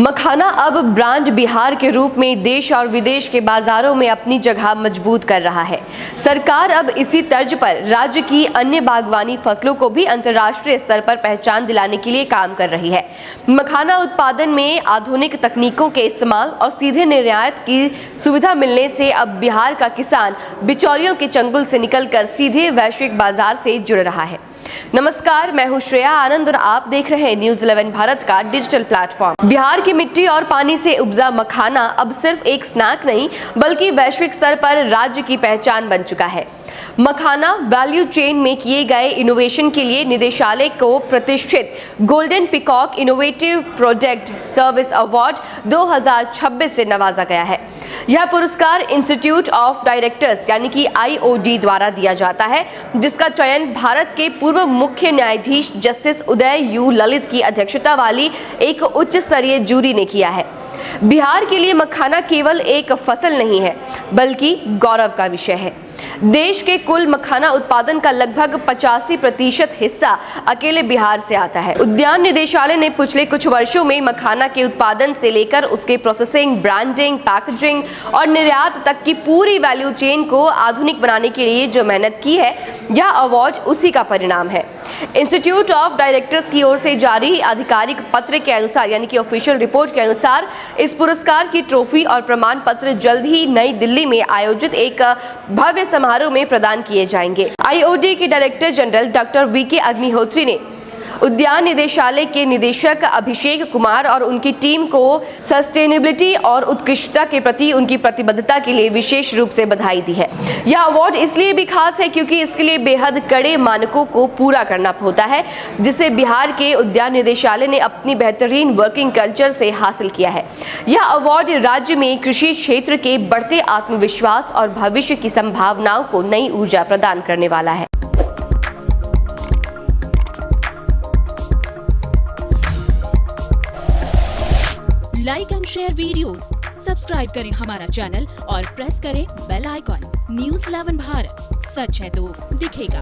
मखाना अब ब्रांड बिहार के रूप में देश और विदेश के बाजारों में अपनी जगह मजबूत कर रहा है। सरकार अब इसी तर्ज पर राज्य की अन्य बागवानी फसलों को भी अंतर्राष्ट्रीय स्तर पर पहचान दिलाने के लिए काम कर रही है। मखाना उत्पादन में आधुनिक तकनीकों के इस्तेमाल और सीधे निर्यात की सुविधा मिलने से अब बिहार का किसान बिचौलियों के चंगुल से निकलकर सीधे वैश्विक बाजार से जुड़ रहा है। नमस्कार, मैं हूं श्रेया आनंद और आप देख रहे हैं न्यूज़ 11 भारत का डिजिटल प्लेटफॉर्म। बिहार की मिट्टी और पानी से उपजा मखाना अब सिर्फ एक स्नैक नहीं बल्कि वैश्विक स्तर पर राज्य की पहचान बन चुका है। मखाना वैल्यू चेन में किए गए इनोवेशन के लिए निदेशालय को प्रतिष्ठित golden peacock innovative product service award 2026 से नवाजा गया है। यह पुरस्कार इंस्टीट्यूट ऑफ डायरेक्टर्स यानी कि IOD द्वारा दिया जाता है, जिसका चयन भारत के पूर्व मुख्य न्यायाधीश जस्टिस उदय U ललित की अध्यक्षता वाली एक उच्च स्तरीय जूरी ने किया है। बिहार के लिए मखाना केवल एक फसल नहीं है बल्कि गौरव का विषय है। देश के कुल मखाना उत्पादन का लगभग 85% हिस्सा अकेले बिहार से आता है। उद्यान निदेशालय ने पिछले कुछ वर्षों में मखाना के उत्पादन से लेकर उसके प्रोसेसिंग, ब्रांडिंग, पैकेजिंग और निर्यात तक की पूरी वैल्यू चेन को आधुनिक बनाने के लिए जो मेहनत की है, यह अवार्ड उसी का परिणाम है। इंस्टीट्यूट ऑफ डायरेक्टर्स की ओर से जारी आधिकारिक पत्र के अनुसार यानी कि ऑफिशियल रिपोर्ट के अनुसार इस पुरस्कार की ट्रॉफी और प्रमाण पत्र जल्द ही नई दिल्ली में आयोजित एक भव्य समारोह में प्रदान किए जाएंगे। IOD के director general doctor VK Agnihotri ने उद्यान निदेशालय के निदेशक अभिषेक कुमार और उनकी टीम को सस्टेनेबिलिटी और उत्कृष्टता के प्रति उनकी प्रतिबद्धता के लिए विशेष रूप से बधाई दी है। यह अवार्ड इसलिए भी खास है क्योंकि इसके लिए बेहद कड़े मानकों को पूरा करना होता है, जिसे बिहार के उद्यान निदेशालय ने अपनी बेहतरीन वर्किंग कल्चर से हासिल किया है। यह अवार्ड राज्य में कृषि क्षेत्र के बढ़ते आत्मविश्वास और भविष्य की संभावनाओं को नई ऊर्जा प्रदान करने वाला है। Like and share videos, subscribe करें हमारा चैनल और प्रेस करें बेल आइकॉन। न्यूज़ 11 भारत, सच है तो दिखेगा।